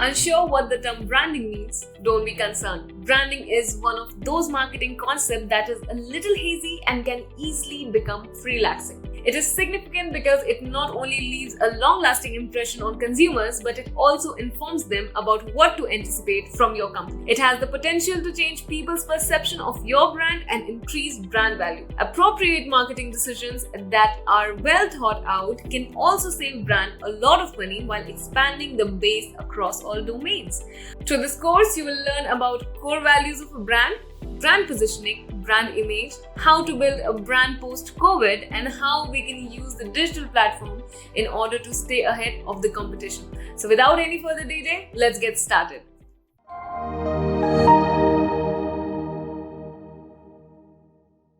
Unsure what the term branding means? Don't be concerned. Branding is one of those marketing concepts that is a little hazy and can easily become relaxing. It is significant because it not only leaves a long-lasting impression on consumers, but it also informs them about what to anticipate from your company. It has the potential to change people's perception of your brand and increase brand value. Appropriate marketing decisions that are well thought out can also save brand a lot of money while expanding the base across all domains. Through this course, you will learn about core values of a brand positioning, brand image, how to build a brand post-COVID, and how we can use the digital platform in order to stay ahead of the competition. So without any further delay, let's get started.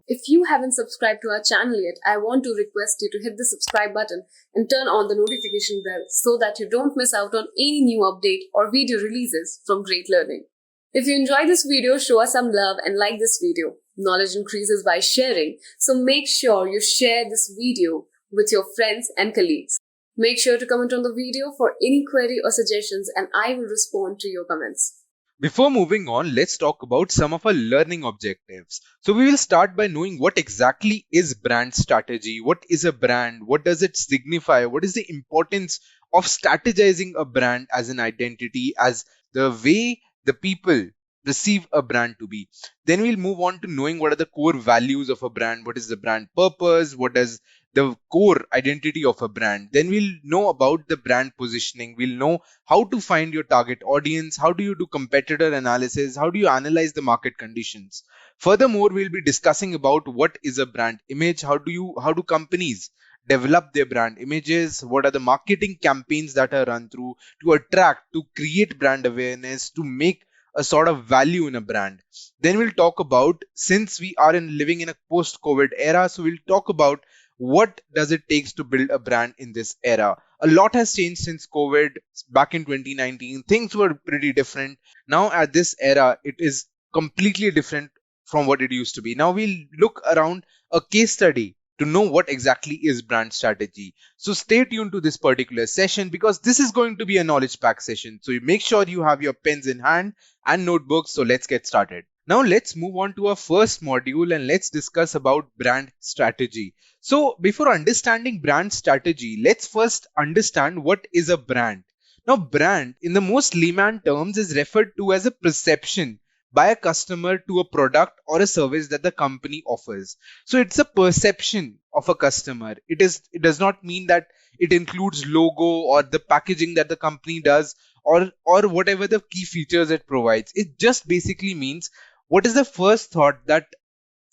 If you haven't subscribed to our channel yet, I want to request you to hit the subscribe button and turn on the notification bell so that you don't miss out on any new update or video releases from Great Learning. If you enjoy this video, show us some love and like this video. Knowledge increases by sharing, so make sure you share this video with your friends and colleagues. Make sure to comment on the video for any query or suggestions, and I will respond to your comments. Before moving on, let's talk about some of our learning objectives. So we will start by knowing what exactly is brand strategy. What is a brand? What does it signify? What is the importance of strategizing a brand as an identity, as the way the people perceive a brand to be? Then we'll move on to knowing what are the core values of a brand. What is the brand purpose? What is the core identity of a brand? Then we'll know about the brand positioning. We'll know how to find your target audience. How do you do competitor analysis? How do you analyze the market conditions? Furthermore, we'll be discussing about what is a brand image. How do companies develop their brand images? What are the marketing campaigns that are run through to attract, to create brand awareness, to make a sort of value in a brand? Then we'll talk about, since we are living in a post-COVID era, so we'll talk about what does it take to build a brand in this era. A lot has changed since COVID. Back in 2019, things were pretty different. Now at this era, it is completely different from what it used to be. Now we'll look around a case study to know what exactly is brand strategy. So stay tuned to this particular session because this is going to be a knowledge pack session. So you make sure you have your pens in hand and notebooks. So let's get started. Now let's move on to our first module and let's discuss about brand strategy. So before understanding brand strategy, let's first understand what is a brand. Now brand in the most layman terms is referred to as a perception by a customer to a product or a service that the company offers. So it's a perception of a customer. It does not mean that it includes logo or the packaging that the company does or whatever the key features it provides. It just basically means what is the first thought that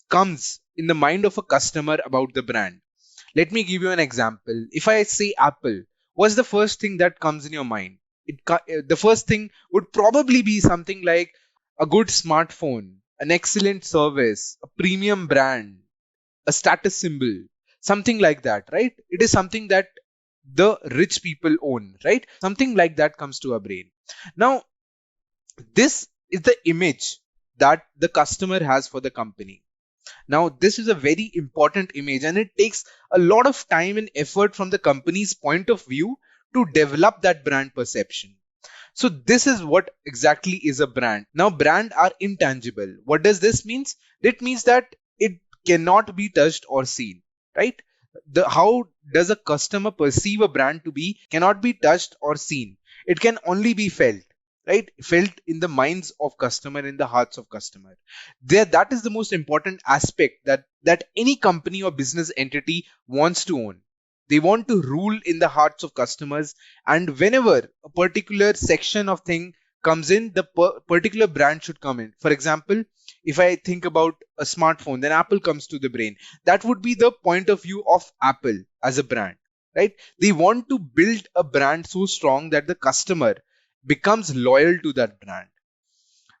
comes in the mind of a customer about the brand. Let me give you an example. If I say Apple, what's the first thing that comes in your mind? The first thing would probably be something like a good smartphone, an excellent service, a premium brand, a status symbol, something like that, right? It is something that the rich people own, right? Something like that comes to our brain. Now, this is the image that the customer has for the company. Now, this is a very important image and it takes a lot of time and effort from the company's point of view to develop that brand perception. So this is what exactly is a brand. Now, brand are intangible. What does this mean? It means that it cannot be touched or seen, right? How does a customer perceive a brand to be cannot be touched or seen. It can only be felt, right? Felt in the minds of customer, in the hearts of customer. That is the most important aspect that any company or business entity wants to own. They want to rule in the hearts of customers, and whenever a particular section of thing comes in, the particular brand should come in. For example, if I think about a smartphone, then Apple comes to the brain. That would be the point of view of Apple as a brand, right? They want to build a brand so strong that the customer becomes loyal to that brand,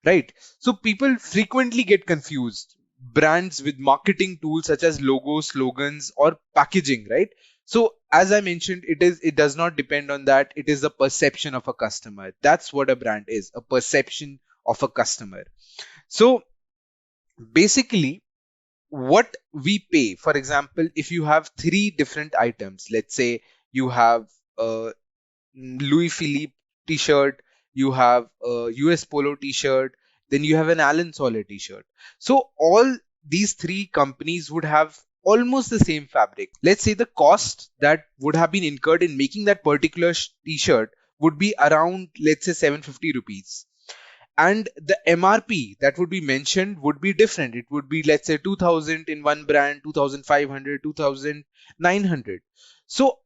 right? So people frequently get confused brands with marketing tools such as logos, slogans, or packaging, right? So as I mentioned, it does not depend on that. It is the perception of a customer. That's what a brand is, a perception of a customer. So basically what we pay, for example, if you have 3 different items, let's say you have a Louis Philippe t-shirt, you have a US Polo t-shirt, then you have an Alan Soler t-shirt. So all these three companies would have almost the same fabric. Let's say the cost that would have been incurred in making that particular t-shirt would be around, let's say, 750 rupees. And the MRP that would be mentioned would be different. It would be, let's say, 2000 in one brand, 2500, 2900. So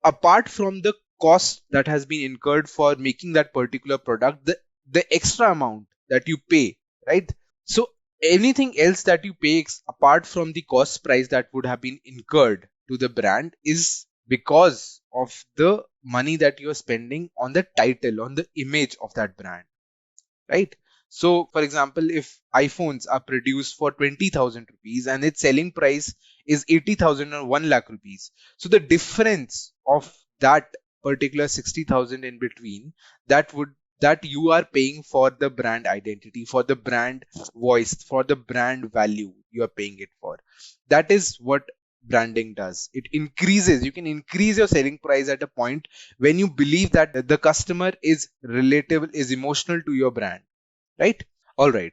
apart from the cost that has been incurred for making that particular product, the extra amount that you pay, right? So anything else that you pay apart from the cost price that would have been incurred to the brand is because of the money that you are spending on the title, on the image of that brand, right? So, for example, if iPhones are produced for 20,000 rupees and its selling price is 80,000 or 1 lakh rupees, so the difference of that particular 60,000 in between, that you are paying for the brand identity, for the brand voice, for the brand value you are paying it for. That is what branding does. It increases, you can increase your selling price at a point when you believe that the customer is relatable, is emotional to your brand, right? All right.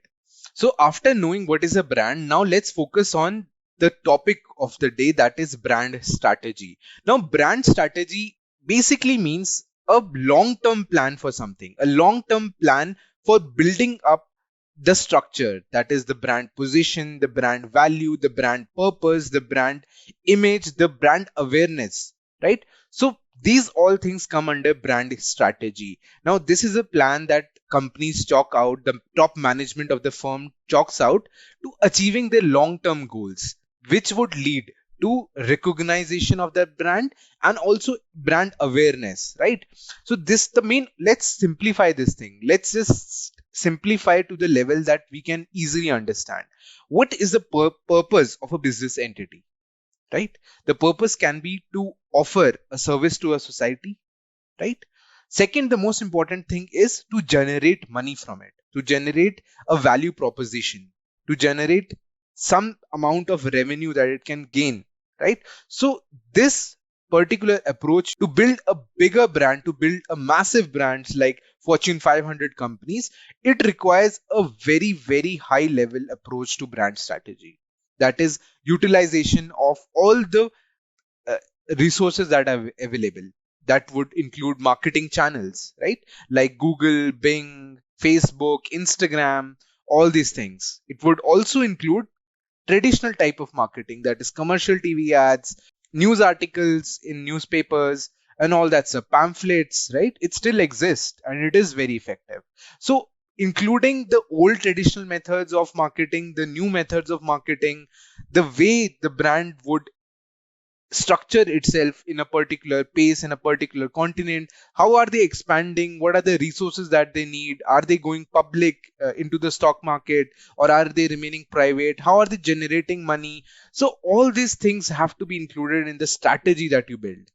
So after knowing what is a brand, now let's focus on the topic of the day, that is brand strategy. Now, brand strategy basically means a long-term plan for something, a long-term plan for building up the structure, that is the brand position, the brand value, the brand purpose, the brand image, the brand awareness, right? So these all things come under brand strategy. Now, this is a plan that companies chalk out, the top management of the firm chalks out to achieving their long term goals, which would lead to recognition of their brand and also brand awareness, right? So this the main, let's simplify this thing. Let's just simplify to the level that we can easily understand. What is the purpose of a business entity, right? The purpose can be to offer a service to a society, right? Second, the most important thing is to generate money from it, to generate a value proposition, to generate some amount of revenue that it can gain, right? So this particular approach to build a bigger brand, to build a massive brands like Fortune 500 companies, it requires a very, very high level approach to brand strategy. That is utilization of all the uh, resources that are available. That would include marketing channels, right? Like Google, Bing, Facebook, Instagram, all these things. It would also include traditional type of marketing, that is commercial TV ads, news articles in newspapers, and all that stuff, pamphlets, right? It still exists and it is very effective. So including the old traditional methods of marketing, the new methods of marketing, the way the brand would structure itself in a particular pace, in a particular continent, how are they expanding, what are the resources that they need, are they going public into the stock market, or are they remaining private, how are they generating money? So all these things have to be included in the strategy that you build.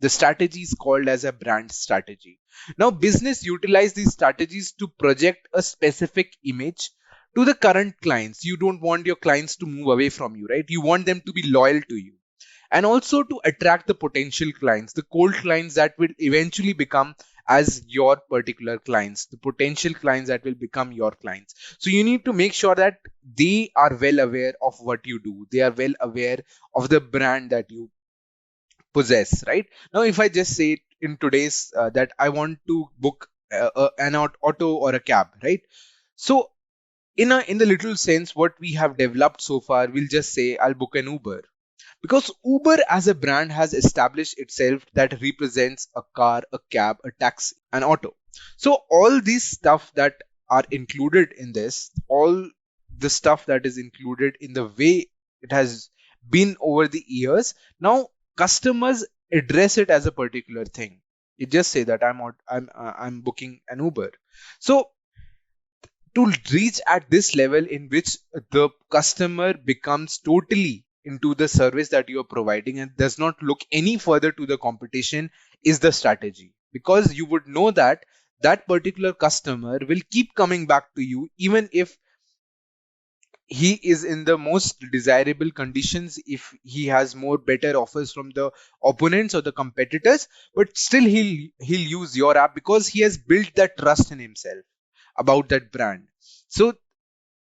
The strategy is called as a brand strategy. Now business utilize these strategies to project a specific image to the current clients. You don't want your clients to move away from you, right? You want them to be loyal to you, and also to attract the potential clients, the cold clients that will eventually become as your particular clients, the potential clients that will become your clients. So you need to make sure that they are well aware of what you do, they are well aware of the brand that you possess, right? Now if I just say in today's that I want to book an auto or a cab, right? So in the little sense what we have developed so far, we'll just say I'll book an Uber, because Uber as a brand has established itself that represents a car, a cab, a taxi, an auto. So all these stuff that are included in this, all the stuff that is included in the way it has been over the years, now customers address it as a particular thing. You just say that I'm booking an Uber. So to reach at this level in which the customer becomes totally into the service that you are providing and does not look any further to the competition is the strategy, because you would know that that particular customer will keep coming back to you even if he is in the most desirable conditions if he has more better offers from the opponents or the competitors, but still he'll use your app because he has built that trust in himself about that brand. So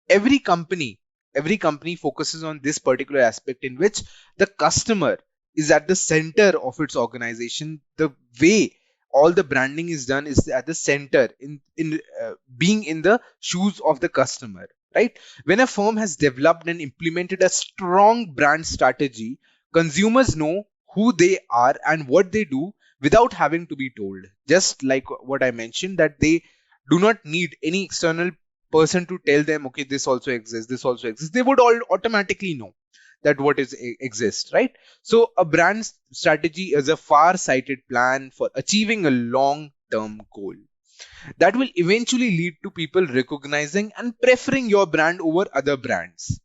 every company every company focuses on this particular aspect in which the customer is at the center of its organization. The way all the branding is done is at the center, in being in the shoes of the customer, right? When a firm has developed and implemented a strong brand strategy, consumers know who they are and what they do without having to be told. Just like what I mentioned, that they do not need any external person to tell them, okay, this also exists, this also exists. They would all automatically know that what is exists, right? So a brand strategy is a far sighted plan for achieving a long term goal that will eventually lead to people recognizing and preferring your brand over other brands.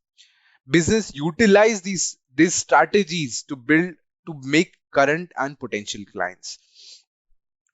Business utilize these strategies to build to make current and potential clients.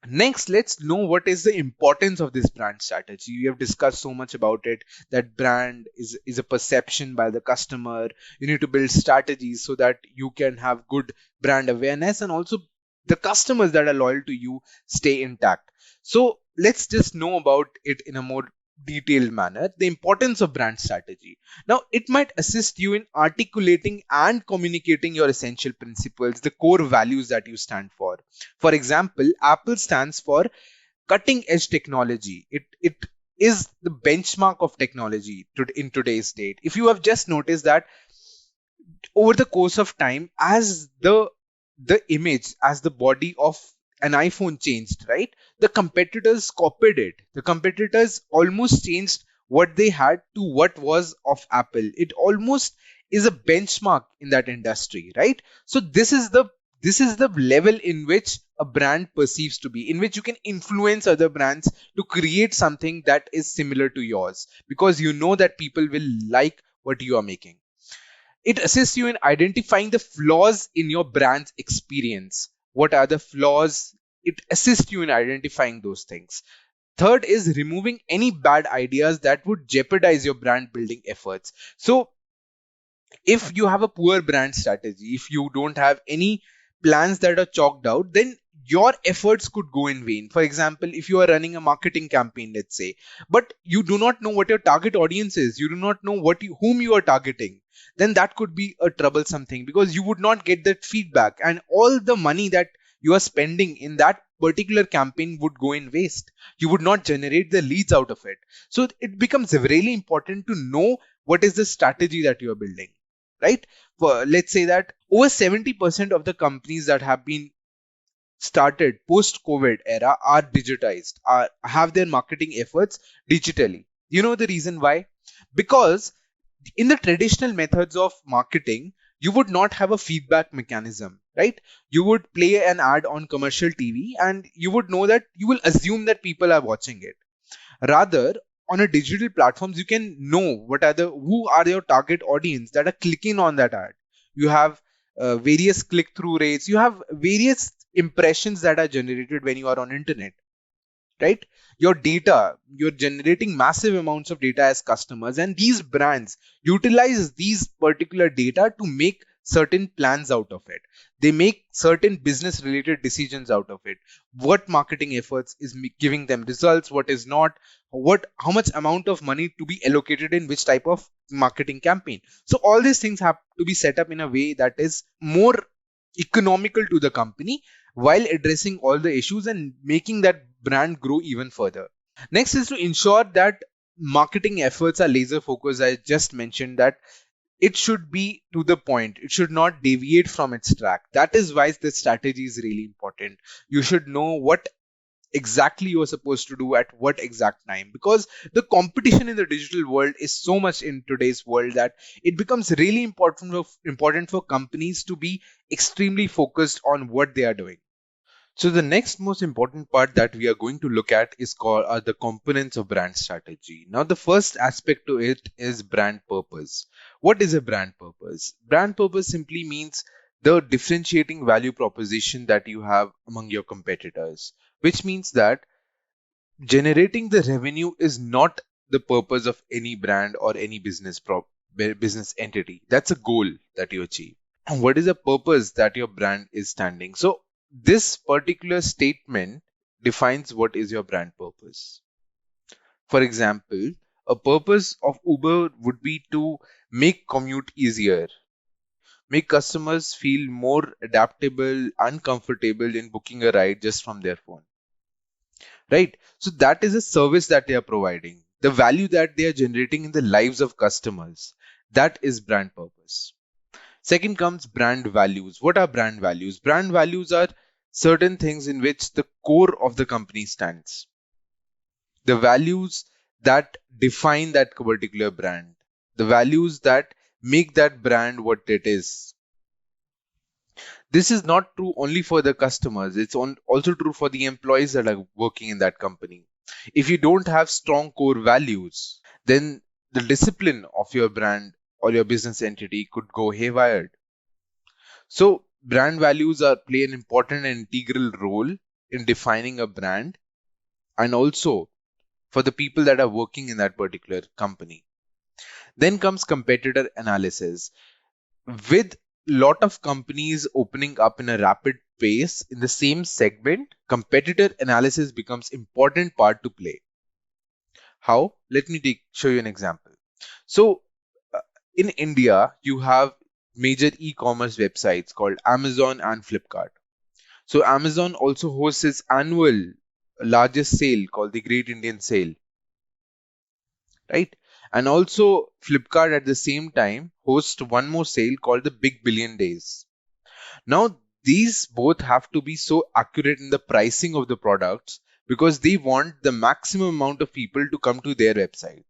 Next, let's know what is the importance of this brand strategy. We have discussed so much about it, that brand is a perception by the customer. You need to build strategies so that you can have good brand awareness, and also the customers that are loyal to you stay intact. So let's just know about it in a more detailed manner. The importance of brand strategy. Now, it might assist you in articulating and communicating your essential principles, the core values that you stand for. For example, Apple stands for cutting edge technology. It is the benchmark of technology in today's date. If you have just noticed that over the course of time, as the image, as the body of an iPhone changed, right? The competitors copied it. The competitors almost changed what they had to what was of Apple. It almost is a benchmark in that industry, right? So this is the level in which a brand perceives to be, in which you can influence other brands to create something that is similar to yours, because you know that people will like what you are making. It assists you in identifying the flaws in your brand's experience. What are the flaws? It assists you in identifying those things. Third is removing any bad ideas that would jeopardize your brand building efforts. So if you have a poor brand strategy, if you don't have any plans that are chalked out, then your efforts could go in vain. For example, if you are running a marketing campaign, let's say, but you do not know what your target audience is, you do not know whom you are targeting, then that could be a troublesome thing, because you would not get that feedback, and all the money that you are spending in that particular campaign would go in waste. You would not generate the leads out of it. So it becomes really important to know what is the strategy that you are building, right? For, let's say that over 70% of the companies that have been started post COVID era are digitized, are have their marketing efforts digitally. You know the reason why? Because in the traditional methods of marketing, you would not have a feedback mechanism, right? You would play an ad on commercial TV and you would know that you will assume that people are watching it. Rather, on a digital platforms, you can know who are your target audience that are clicking on that ad. You have various click through rates. You have various impressions that are generated when you are on internet, right? Your data, you're generating massive amounts of data as customers, and these brands utilize these particular data to make certain plans out of it. They make certain business related decisions out of it. What marketing efforts is giving them results, what is not, how much amount of money to be allocated in which type of marketing campaign. So all these things have to be set up in a way that is more economical to the company, while addressing all the issues and making that brand grow even further. Next is to ensure that marketing efforts are laser focused. I just mentioned that it should be to the point. It should not deviate from its track. That is why the strategy is really important. You should know what exactly you're supposed to do at what exact time, because the competition in the digital world is so much in today's world that it becomes really important for companies to be extremely focused on what they are doing. So the next most important part that we are going to look at is called are the components of brand strategy. Now the first aspect to it is brand purpose. What is a brand purpose? Brand purpose simply means the differentiating value proposition that you have among your competitors, which means that generating the revenue is not the purpose of any brand or any business business entity. That's a goal that you achieve. And what is the purpose that your brand is standing? So this particular statement defines what is your brand purpose. For example, a purpose of Uber would be to make commute easier, make customers feel more adaptable and comfortable in booking a ride just from their phone. Right? So that is a service that they are providing. The value that they are generating in the lives of customers. That is brand purpose. Second comes brand values. What are brand values? Brand values are certain things in which the core of the company stands. The values that define that particular brand. The values that make that brand what it is. This is not true only for the customers, it's also true for the employees that are working in that company. If you don't have strong core values, then the discipline of your brand or your business entity could go haywire. So, brand values play an important and integral role in defining a brand and also for the people that are working in that particular company. Then comes competitor analysis. With lot of companies opening up in a rapid pace in the same segment, competitor analysis becomes important part to play. How? Let me show you an example. So in India, you have major e-commerce websites called Amazon and Flipkart. So Amazon also hosts its annual largest sale called the Great Indian Sale, right? And also Flipkart at the same time hosts one more sale called the Big Billion Days. Now, these both have to be so accurate in the pricing of the products because they want the maximum amount of people to come to their website.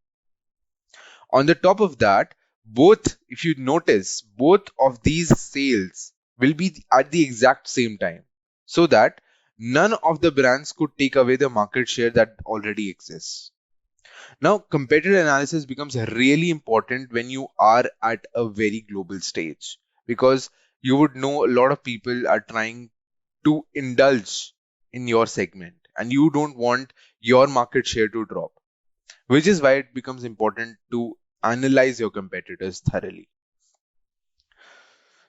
On the top of that, both, if you notice, both of these sales will be at the exact same time so that none of the brands could take away the market share that already exists. Now, competitor analysis becomes really important when you are at a very global stage because you would know a lot of people are trying to indulge in your segment and you don't want your market share to drop, which is why it becomes important to analyze your competitors thoroughly.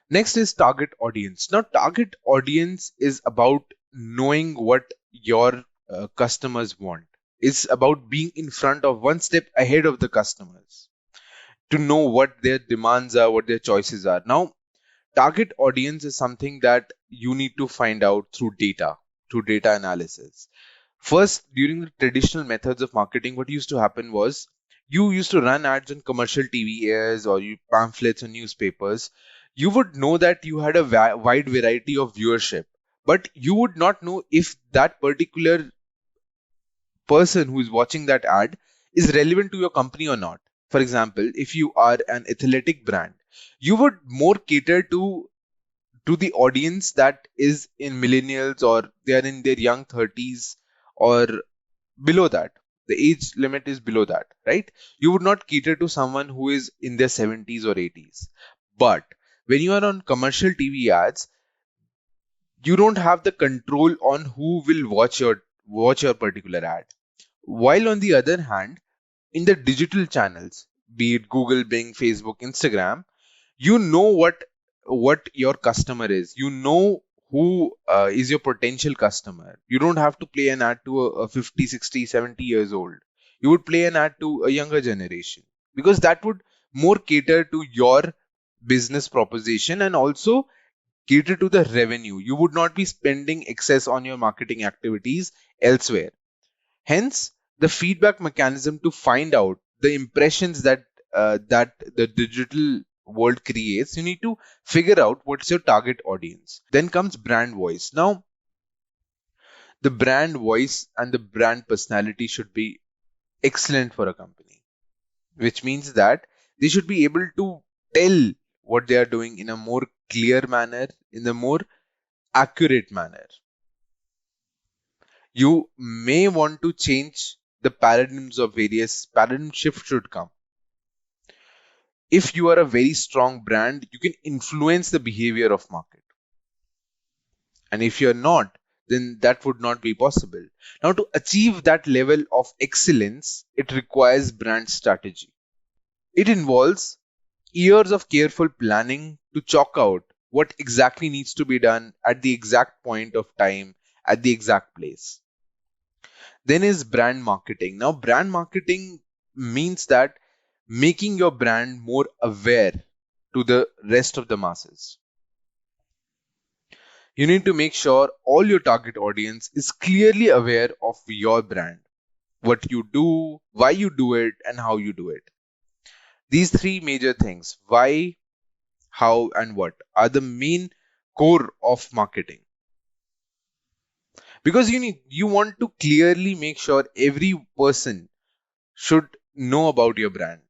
Next is target audience. Now, target audience is about knowing what your customers want. It's about being in front of one step ahead of the customers to know what their demands are, what their choices are. Now, target audience is something that you need to find out through data analysis. First, during the traditional methods of marketing, what used to happen was you used to run ads on commercial TV airs or pamphlets or newspapers. You would know that you had a wide variety of viewership, but you would not know if that particular person who is watching that ad is relevant to your company or not. For example, if you are an athletic brand, you would more cater to the audience that is in millennials or they are in their young 30s or below that. The age limit is below that, right? You would not cater to someone who is in their 70s or 80s. But when you are on commercial TV ads, you don't have the control on who will watch your particular ad. While on the other hand, in the digital channels, be it Google, Bing, Facebook, Instagram, you know what your customer is. You know who is your potential customer. You don't have to play an ad to a 50, 60, 70 years old. You would play an ad to a younger generation because that would more cater to your business proposition and also cater to the revenue. You would not be spending excess on your marketing activities elsewhere. Hence, the feedback mechanism to find out the impressions that the digital world creates, you need to figure out what's your target audience. Then comes brand voice. Now, the brand voice and the brand personality should be excellent for a company, which means that they should be able to tell what they are doing in a more clear manner, in a more accurate manner. You may want to change the paradigms of various paradigm shift should come. If you are a very strong brand, you can influence the behavior of market. And if you're not, then that would not be possible. Now, to achieve that level of excellence, it requires brand strategy. It involves years of careful planning to chalk out what exactly needs to be done at the exact point of time at the exact place. Then is brand marketing. Now, brand marketing means that making your brand more aware to the rest of the masses. You need to make sure all your target audience is clearly aware of your brand, what you do, why you do it, and how you do it. These three major things, why, how, and what, are the main core of marketing. Because you want to clearly make sure every person should know about your brand.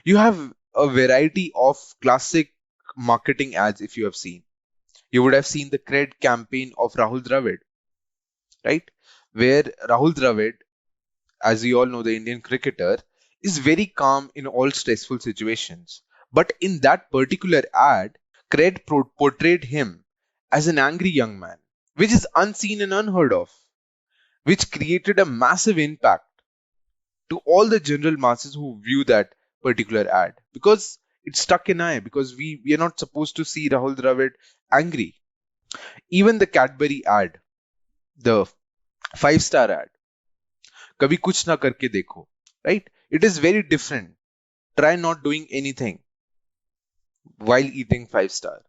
You have a variety of classic marketing ads if you have seen. You would have seen the Cred campaign of Rahul Dravid, right? Where Rahul Dravid, as we all know, the Indian cricketer, is very calm in all stressful situations. But in that particular ad, Cred portrayed him as an angry young man, which is unseen and unheard of, which created a massive impact to all the general masses who view that particular ad because it stuck an eye because we are not supposed to see Rahul Dravid angry. Even the Cadbury ad, the 5-star ad, Kabhi kuch na karke dekho, right? It is very different. Try not doing anything while eating 5-star.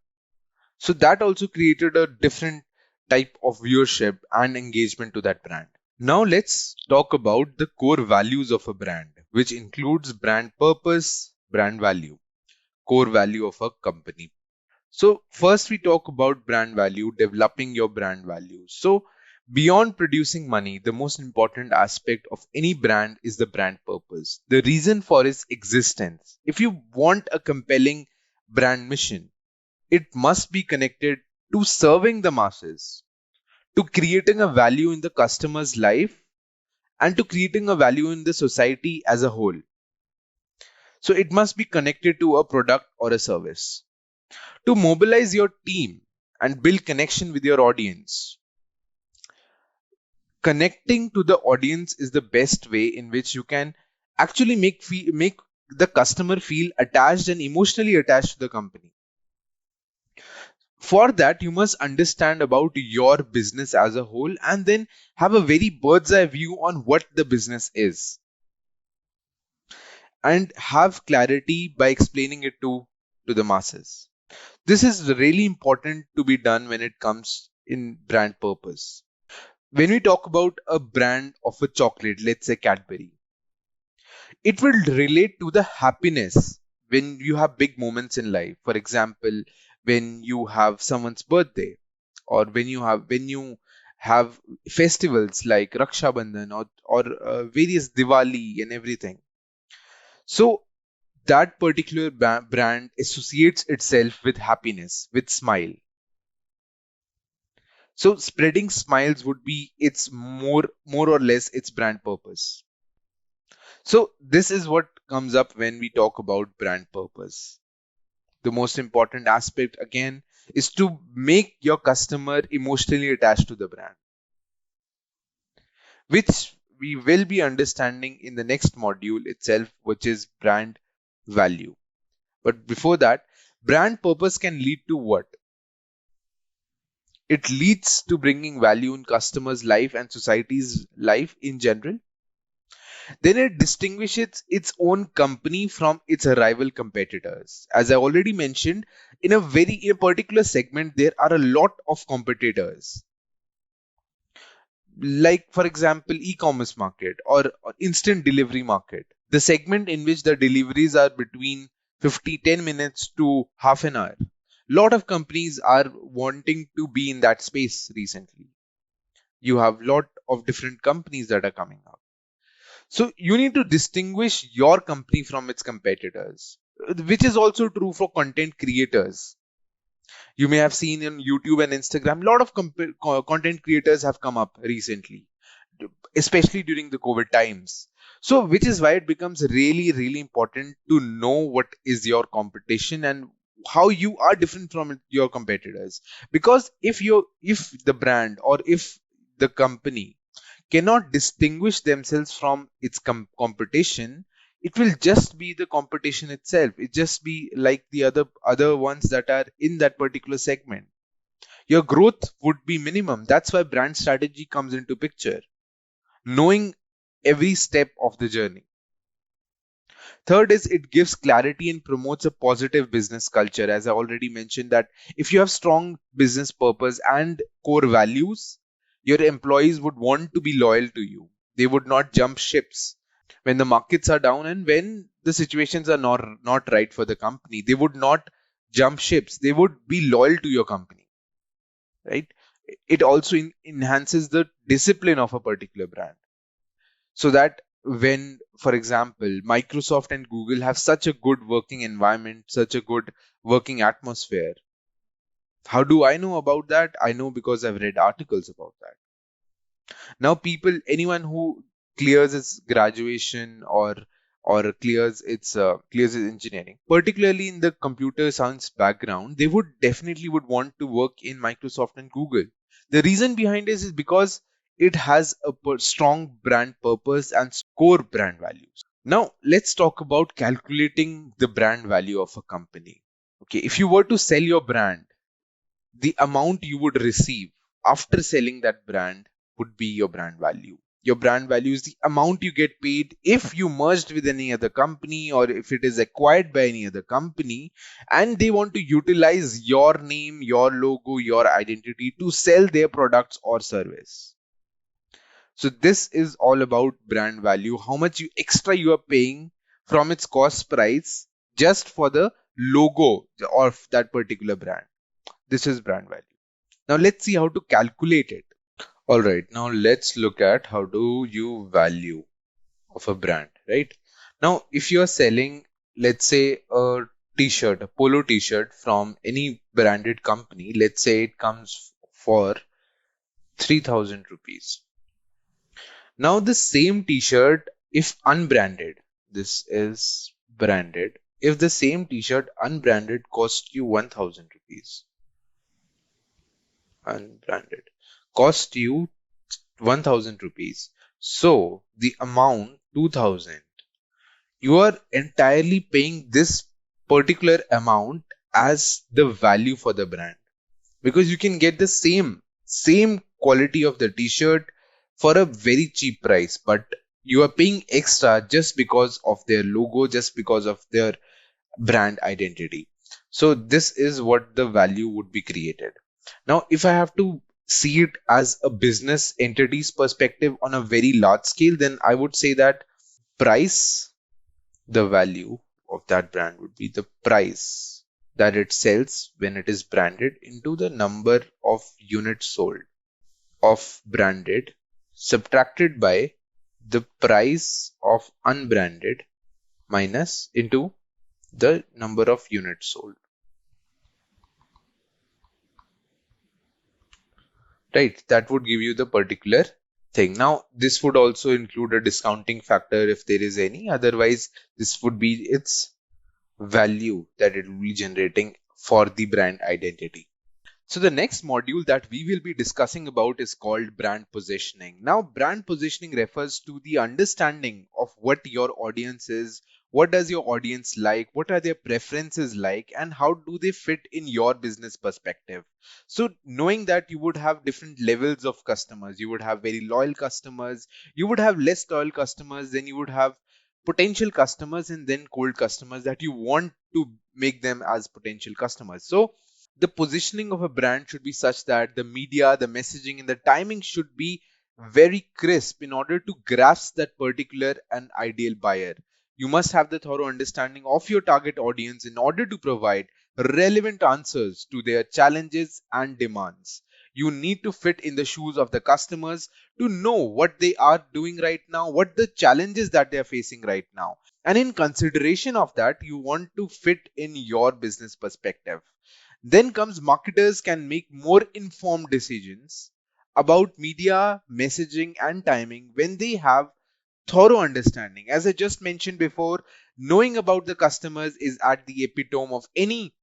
So that also created a different type of viewership and engagement to that brand. Now let's talk about the core values of a brand, which includes brand purpose, brand value, core value of a company. So first we talk about brand value, developing your brand value. So beyond producing money, the most important aspect of any brand is the brand purpose, the reason for its existence. If you want a compelling brand mission, it must be connected to serving the masses, to creating a value in the customer's life, and to creating a value in the society as a whole. So it must be connected to a product or a service. To mobilize your team and build connection with your audience. Connecting to the audience is the best way in which you can actually make the customer feel attached and emotionally attached to the company. For that, you must understand about your business as a whole and then have a very bird's eye view on what the business is and have clarity by explaining it to the masses. This is really important to be done when it comes in brand purpose. When we talk about a brand of a chocolate, let's say Cadbury, it will relate to the happiness when you have big moments in life. For example, when you have someone's birthday, or when you have festivals like Raksha Bandhan or various Diwali and everything. So that particular brand associates itself with happiness, with smile. So spreading smiles would be its more or less its brand purpose. So this is what comes up when we talk about brand purpose. The most important aspect again is to make your customer emotionally attached to the brand, which we will be understanding in the next module itself, which is brand value. But before that, brand purpose can lead to what? It leads to bringing value in customers' life and society's life in general. Then it distinguishes its own company from its rival competitors. As I already mentioned, in a particular segment, there are a lot of competitors. Like for example, e-commerce market or instant delivery market. The segment in which the deliveries are between 10 minutes to half an hour. Lot of companies are wanting to be in that space recently. You have lot of different companies that are coming up. So you need to distinguish your company from its competitors, which is also true for content creators. You may have seen in YouTube and Instagram, a lot of content creators have come up recently, especially during the COVID times. So, which is why it becomes really, really important to know what is your competition and how you are different from your competitors. Because if the brand or if the company cannot distinguish themselves from its competition, it will just be the competition itself. It just be like the other ones that are in that particular segment. Your growth would be minimum. That's why brand strategy comes into picture. Knowing every step of the journey. Third is it gives clarity and promotes a positive business culture. As I already mentioned, that if you have strong business purpose and core values, your employees would want to be loyal to you. They would not jump ships when the markets are down and when the situations are not right for the company. They would not jump ships. They would be loyal to your company, right? It also enhances the discipline of a particular brand, so that when, for example, Microsoft and Google have such a good working environment, such a good working atmosphere. How do I know about that? I know because I've read articles about that. Now people, anyone who clears its graduation or clears its engineering, particularly in the computer science background, they would definitely would want to work in Microsoft and Google. The reason behind this is because it has a strong brand purpose and core brand values. Now let's talk about calculating the brand value of a company. Okay, if you were to sell your brand, the amount you would receive after selling that brand would be your brand value. Your brand value is the amount you get paid if you merged with any other company or if it is acquired by any other company and they want to utilize your name, your logo, your identity to sell their products or service. So this is all about brand value, how much you extra you are paying from its cost price just for the logo of that particular brand. This is brand value. Now let's see how to calculate it. All right, now let's look at how do you value of a brand, right? Now, if you're selling, let's say a t-shirt, a polo t-shirt from any branded company, let's say it comes for 3,000 rupees. Now the same t-shirt, if unbranded, this is branded. If the same t-shirt unbranded costs you 1,000 rupees, unbranded cost you 1,000 rupees. So the amount 2,000, you are entirely paying this particular amount as the value for the brand, because you can get the same quality of the t-shirt for a very cheap price, but you are paying extra just because of their logo, just because of their brand identity. So this is what the value would be created. Now, if I have to see it as a business entity's perspective on a very large scale, then I would say that price, the value of that brand would be the price that it sells when it is branded into the number of units sold of branded subtracted by the price of unbranded minus into the number of units sold. Right, that would give you the particular thing. Now this would also include a discounting factor if there is any, otherwise this would be its value that it will be generating for the brand identity. So the next module that we will be discussing about is called brand positioning. Now, brand positioning refers to the understanding of what your audience is, what does your audience like, what are their preferences like, and how do they fit in your business perspective. So knowing that you would have different levels of customers, you would have very loyal customers, you would have less loyal customers, then you would have potential customers, and then cold customers that you want to make them as potential customers. So the positioning of a brand should be such that the media, the messaging, and the timing should be very crisp in order to grasp that particular and ideal buyer. You must have the thorough understanding of your target audience in order to provide relevant answers to their challenges and demands. You need to fit in the shoes of the customers to know what they are doing right now, what the challenges that they are facing right now. And in consideration of that, you want to fit in your business perspective. Then comes marketers can make more informed decisions about media, messaging, and timing when they have thorough understanding. As I just mentioned before, knowing about the customers is at the epitome of any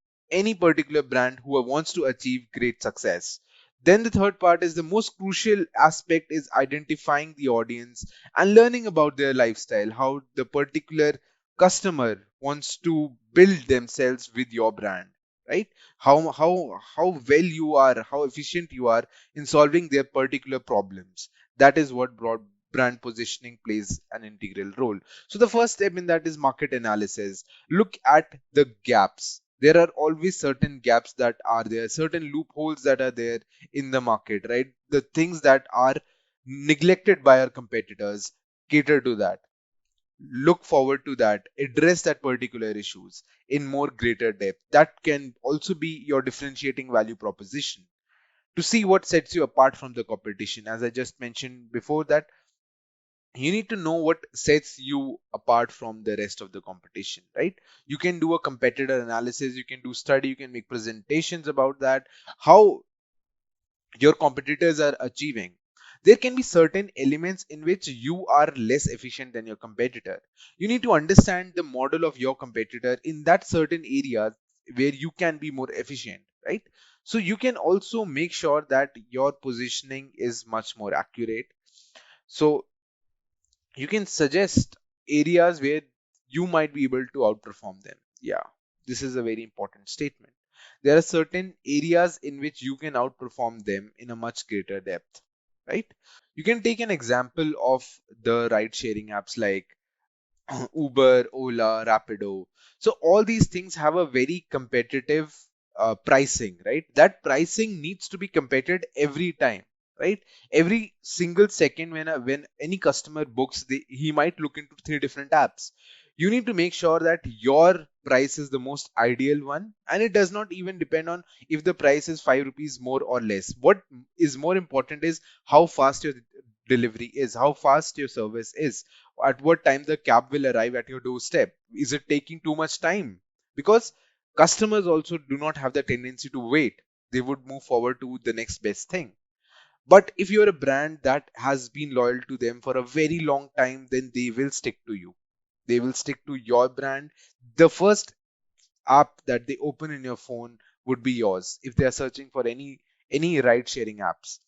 particular brand who wants to achieve great success. Then the third part is the most crucial aspect is identifying the audience and learning about their lifestyle, how the particular customer wants to build themselves with your brand, right? How well you are, how efficient you are in solving their particular problems. That is what broad brand positioning plays an integral role. So the first step in that is market analysis. Look at the gaps. There are always certain gaps that are there, certain loopholes that are there in the market, right? The things that are neglected by our competitors, cater to that. Look forward to that. Address that particular issues in more greater depth. That can also be your differentiating value proposition to see what sets you apart from the competition. As I just mentioned before, that you need to know what sets you apart from the rest of the competition, right? You can do a competitor analysis, you can do study, you can make presentations about that, how your competitors are achieving. There can be certain elements in which you are less efficient than your competitor. You need to understand the model of your competitor in that certain area where you can be more efficient, right? So you can also make sure that your positioning is much more accurate. So you can suggest areas where you might be able to outperform them. Yeah, this is a very important statement. There are certain areas in which you can outperform them in a much greater depth, right? You can take an example of the ride sharing apps like Uber, Ola, Rapido. So all these things have a very competitive pricing, right? That pricing needs to be competed every time, right? Every single second when any customer books, he might look into three different apps. You need to make sure that your price is the most ideal one, and it does not even depend on if the price is 5 rupees more or less. What is more important is how fast your delivery is, how fast your service is, at what time the cab will arrive at your doorstep. Is it taking too much time? Because customers also do not have the tendency to wait. They would move forward to the next best thing. But if you're a brand that has been loyal to them for a very long time, then they will stick to you. They will stick to your brand. The first app that they open in your phone would be yours if they are searching for any ride sharing apps,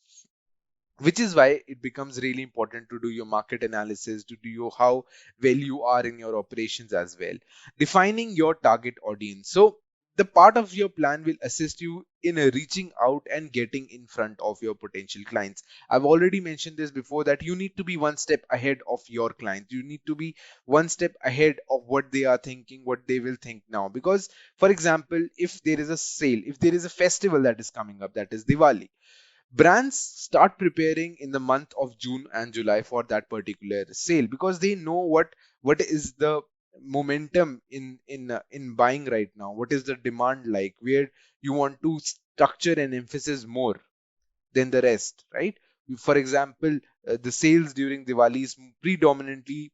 which is why it becomes really important to do your market analysis, to do your how well you are in your operations as well. Defining your target audience. So the part of your plan will assist you in reaching out and getting in front of your potential clients. I've already mentioned this before, that you need to be one step ahead of your clients. You need to be one step ahead of what they are thinking, what they will think now. Because, for example, if there is a sale, if there is a festival that is coming up, that is Diwali, brands start preparing in the month of June and July for that particular sale, because they know what is the momentum in buying right now, what is the demand like, where you want to structure an emphasis more than the rest, right? For example, the sales during Diwali is predominantly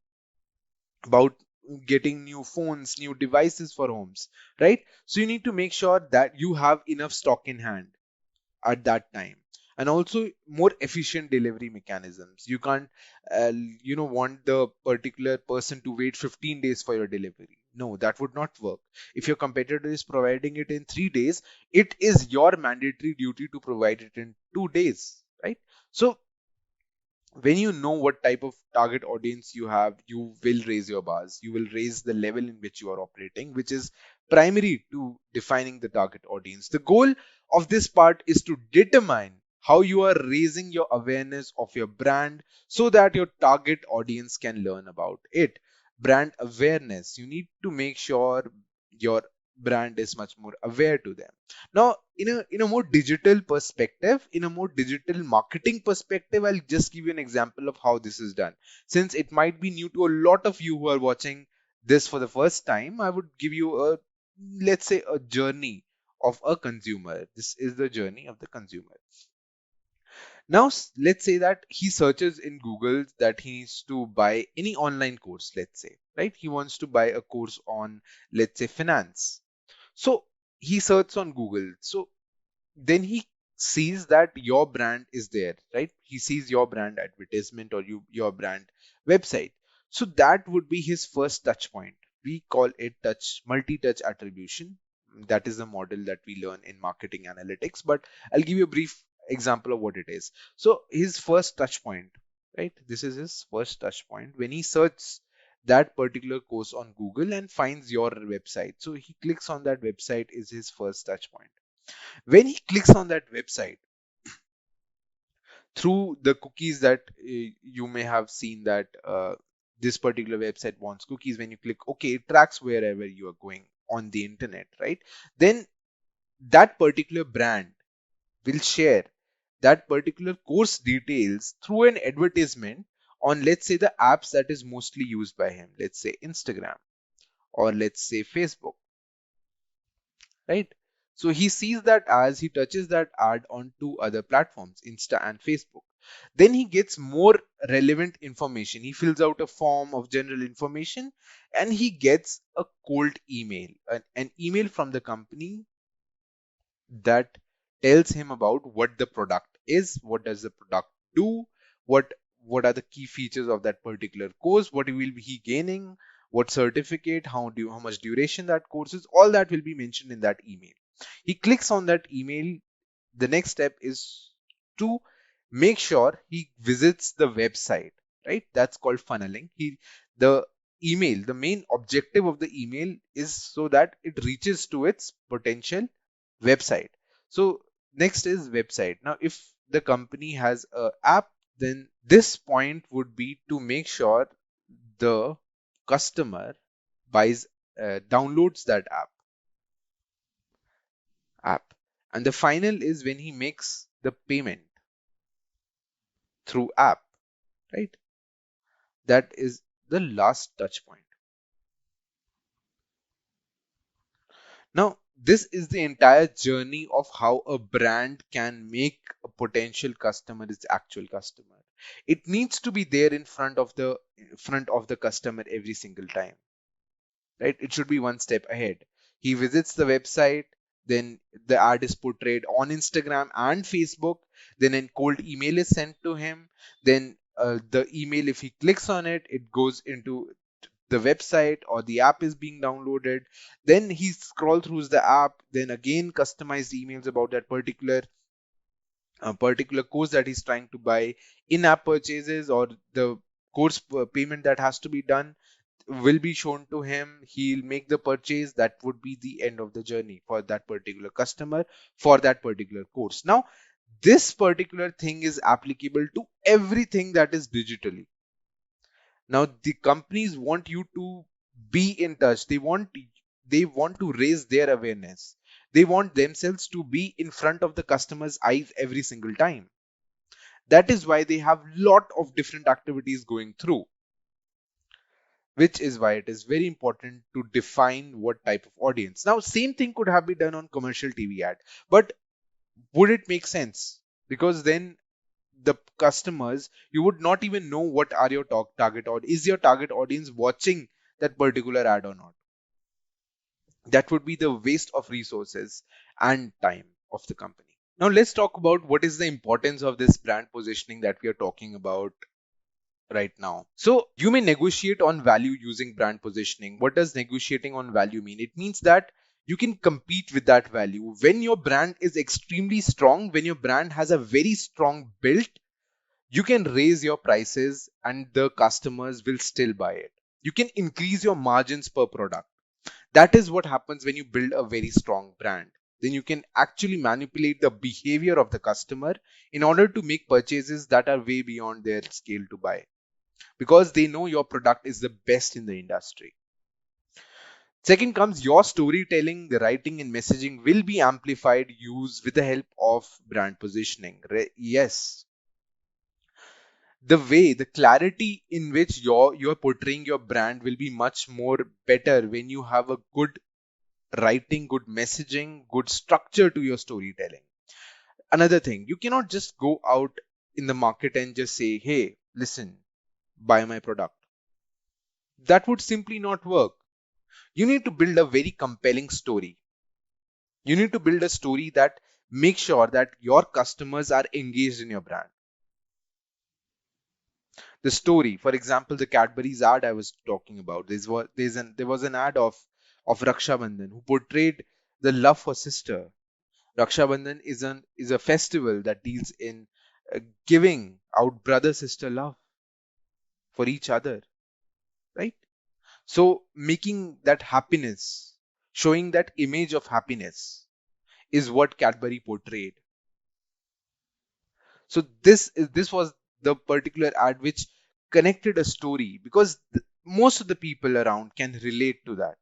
about getting new phones, new devices for homes, right? So you need to make sure that you have enough stock in hand at that time, and also more efficient delivery mechanisms. You can't want the particular person to wait 15 days for your delivery. No, that would not work. If your competitor is providing it in 3 days, it is your mandatory duty to provide it in 2 days, right? So when you know what type of target audience you have, you will raise your bars, you will raise the level in which you are operating, which is primary to defining the target audience. The goal of this part is to determine how you are raising your awareness of your brand so that your target audience can learn about it. Brand awareness, you need to make sure your brand is much more aware to them. Now, in a more digital perspective, in a more digital marketing perspective, I'll just give you an example of how this is done. Since it might be new to a lot of you who are watching this for the first time, I would give you a, let's say, a journey of a consumer. This is the journey of the consumer. Now, let's say that he searches in Google that he needs to buy any online course, let's say, right? He wants to buy a course on, let's say, finance. So he searches on Google. So then he sees that your brand is there, right? He sees your brand advertisement or your brand website. So that would be his first touch point. We call it multi-touch attribution. That is a model that we learn in marketing analytics, but I'll give you a brief example of what it is. So his first touch point, right? This is his first touch point when he searches that particular course on Google and finds your website. So he clicks on that website is his first touch point. When he clicks on that website, through the cookies that you may have seen that this particular website wants cookies. When you click OK, it tracks wherever you are going on the internet, right? Then that particular brand will share that particular course details through an advertisement on, let's say, the apps that is mostly used by him, let's say Instagram or let's say Facebook, right? So he sees that as he touches that ad on two other platforms, Insta and Facebook. Then he gets more relevant information. He fills out a form of general information and he gets a cold email, an email from the company that tells him about what the product is, what does the product do, what what are the key features of that particular course, what will be he gaining, what certificate, how much duration that course is, all that will be mentioned in that email. He clicks on that email. The next step is to make sure he visits the website, right? That's called funneling. The email, the main objective of the email is so that it reaches to its potential website. So next is website. Now, if the company has a app, then this point would be to make sure the customer buys, downloads that app. And the final is when he makes the payment through app, right? That is the last touch point. Now, this is the entire journey of how a brand can make a potential customer its actual customer. It needs to be there in front of the customer every single time, right? It should be one step ahead. He visits the website, then the ad is portrayed on Instagram and Facebook, then a cold email is sent to him, then the email, if he clicks on it, it goes into the website or the app is being downloaded. Then he scroll through the app, then again customized emails about that particular course that he's trying to buy, in-app purchases or the course payment that has to be done will be shown to him. He'll make the purchase. That would be the end of the journey for that particular customer for that particular course. Now, this particular thing is applicable to everything that is digitally. Now, the companies want you to be in touch. They want to raise their awareness. They want themselves to be in front of the customer's eyes every single time. That is why they have lot of different activities going through, which is why it is very important to define what type of audience. Now, same thing could have been done on commercial TV ad, but would it make sense? Because then the customers, you would not even know what are your target audience. Is your target audience watching that particular ad or not? That would be the waste of resources and time of the company. Now let's talk about what is the importance of this brand positioning that we are talking about right now. So you may negotiate on value using brand positioning. What does negotiating on value mean? It means that you can compete with that value. When your brand is extremely strong, when your brand has a very strong build, you can raise your prices and the customers will still buy it. You can increase your margins per product. That is what happens when you build a very strong brand. Then you can actually manipulate the behavior of the customer in order to make purchases that are way beyond their scale to buy, because they know your product is the best in the industry. Second comes your storytelling, the writing and messaging will be amplified used with the help of brand positioning. Yes, the clarity in which you're portraying your brand will be much more better when you have a good writing, good messaging, good structure to your storytelling. Another thing, you cannot just go out in the market and just say, hey, listen, buy my product. That would simply not work. You need to build a very compelling story. You need to build a story that makes sure that your customers are engaged in your brand. The story, for example, the Cadbury's ad I was talking about, there was an ad of Raksha Bandhan who portrayed the love for sister. Raksha Bandhan is a festival that deals in giving out brother sister love for each other, right? So making that happiness, showing that image of happiness is what Cadbury portrayed. So this was the particular ad which connected a story because most of the people around can relate to that.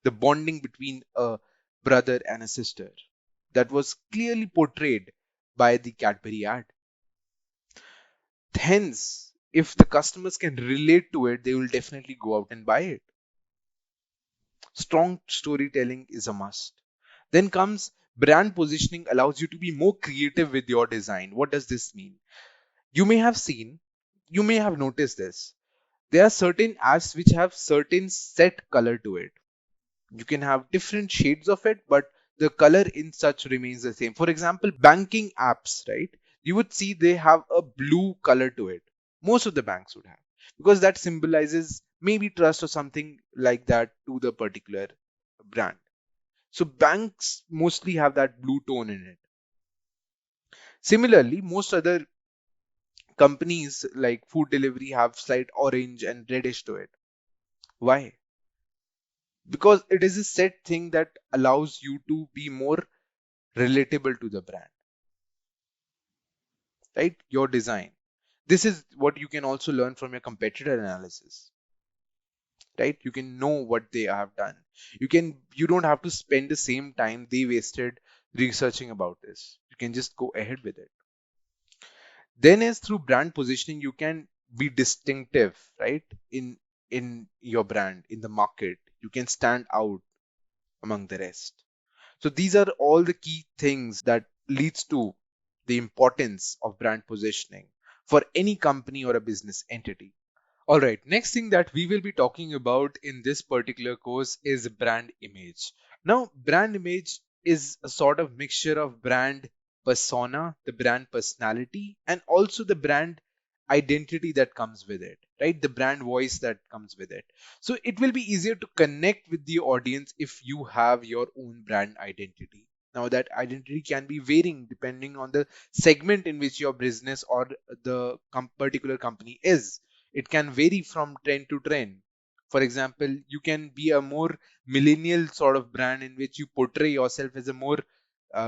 The bonding between a brother and a sister that was clearly portrayed by the Cadbury ad. Hence, if the customers can relate to it, they will definitely go out and buy it. Strong storytelling is a must. Then comes brand positioning allows you to be more creative with your design. What does this mean? You may have seen, you may have noticed this. There are certain ads which have certain set color to it. You can have different shades of it, but the color in such remains the same. For example, banking apps, right? You would see they have a blue color to it. Most of the banks would have, because that symbolizes maybe trust or something like that to the particular brand. So banks mostly have that blue tone in it. Similarly, most other companies like food delivery have slight orange and reddish to it. Why? Because it is a set thing that allows you to be more relatable to the brand, right? Your design. This is what you can also learn from your competitor analysis, right? You can know what they have done. You don't have to spend the same time they wasted researching about this. You can just go ahead with it. Then is through brand positioning, you can be distinctive, right? In your brand, in the market, you can stand out among the rest. So these are all the key things that leads to the importance of brand positioning for any company or a business entity. All right, next thing that we will be talking about in this particular course is brand image. Now, brand image is a sort of mixture of brand persona, the brand personality, and also the brand identity that comes with it, right? The brand voice that comes with it. So it will be easier to connect with the audience if you have your own brand identity. Now, that identity can be varying depending on the segment in which your business or the particular company is. It can vary from trend to trend. For example, you can be a more millennial sort of brand in which you portray yourself as a more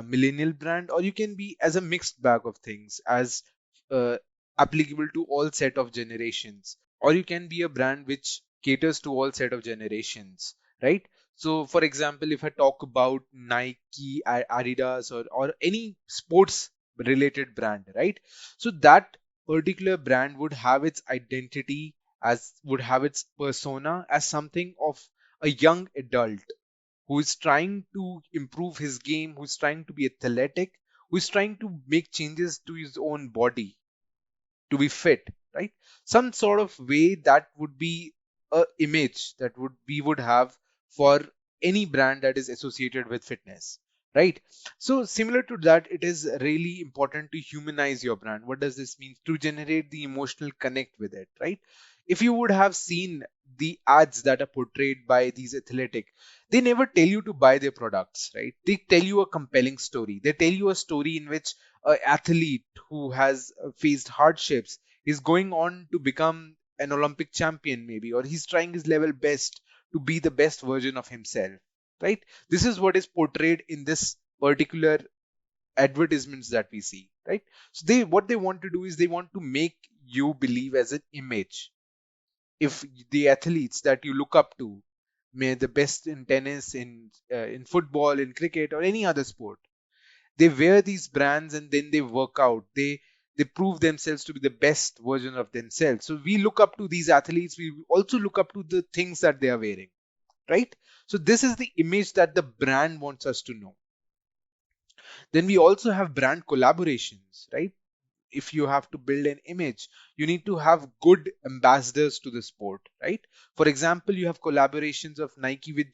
millennial brand, or you can be as a mixed bag of things, as uh, applicable to all set of generations, or you can be a brand which caters to all set of generations, right? So for example, if I talk about Nike, Adidas, or any sports related brand, right? So that particular brand would have its identity, as would have its persona as something of a young adult who is trying to improve his game, who's trying to be athletic, who's trying to make changes to his own body to be fit, right? Some sort of way that would be a image that would we would have for any brand that is associated with fitness, right? So similar to that, it is really important to humanize your brand. What does this mean? To generate the emotional connect with it, right? If you would have seen the ads that are portrayed by these athletic, they never tell you to buy their products, right? They tell you a compelling story. They tell you a story in which an athlete who has faced hardships is going on to become an Olympic champion, maybe, or he's trying his level best to be the best version of himself, right? This is what is portrayed in this particular advertisements that we see, right? So they what they want to do is they want to make you believe as an image. If the athletes that you look up to, may the best in tennis, in football, in cricket, or any other sport, they wear these brands and then they work out, they prove themselves to be the best version of themselves. So we look up to these athletes, we also look up to the things that they are wearing, right? So this is the image that the brand wants us to know. Then we also have brand collaborations, right? If you have to build an image, you need to have good ambassadors to the sport, right? For example, you have collaborations of Nike with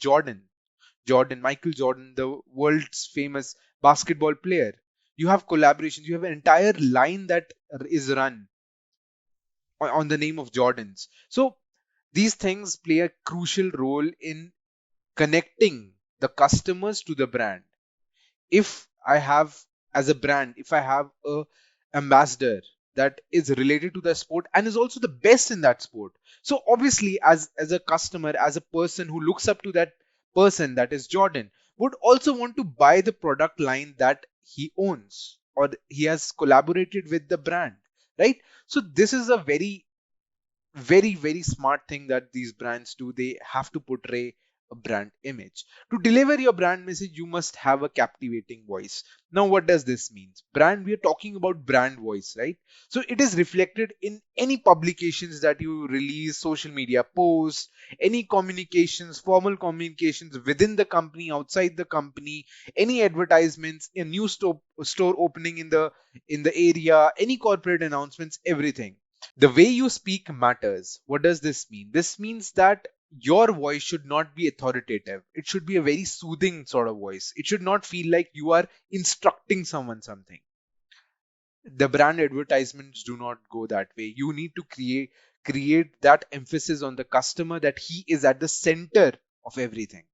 Michael Jordan, the world's famous basketball player. You have collaborations, you have an entire line that is run on the name of Jordans. So these things play a crucial role in connecting the customers to the brand. if I have, as a brand, if I have a ambassador that is related to the sport and is also the best in that sport, so obviously as a customer, as a person who looks up to that person, that is Jordan, would also want to buy the product line that he owns or he has collaborated with the brand, right? So this is a very smart thing that these brands do. They have to portray a brand image. To deliver your brand message, you must have a captivating voice. Now what does this mean? Brand, we are talking about brand voice, right? So it is reflected in any publications that you release, social media posts, any communications, formal communications within the company, outside the company, any advertisements, a new store opening in the area, any corporate announcements, everything. The way you speak matters. What does this mean? This means that your voice should not be authoritative. It should be a very soothing sort of voice. It should not feel like you are instructing someone something. The brand advertisements do not go that way. You need to create that emphasis on the customer, that he is at the center of everything,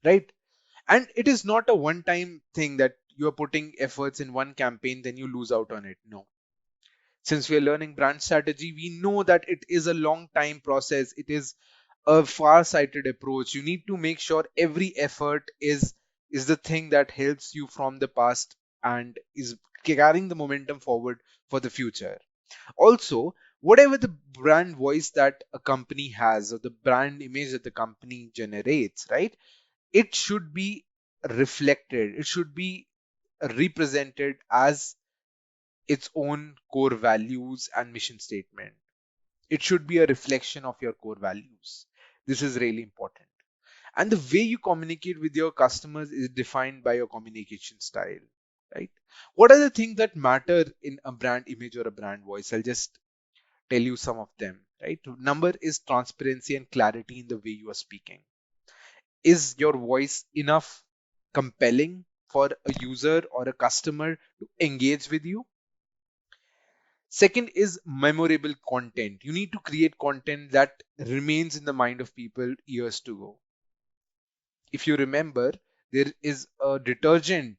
right? And it is not a one time thing that you are putting efforts in one campaign, then you lose out on it. No, since we are learning brand strategy, we know that it is a long time process. It is a far sighted approach. You need to make sure every effort is the thing that helps you from the past and is carrying the momentum forward for the future. Also, whatever the brand voice that a company has or the brand image that the company generates, right, it should be reflected, it should be represented as its own core values and mission statement. It should be a reflection of your core values. This is really important. And the way you communicate with your customers is defined by your communication style, right? What are the things that matter in a brand image or a brand voice? I'll just tell you some of them, right? Number is transparency and clarity in the way you are speaking. Is your voice enough compelling for a user or a customer to engage with you? Second is memorable content. You need to create content that remains in the mind of people years to go. If you remember, there is a detergent,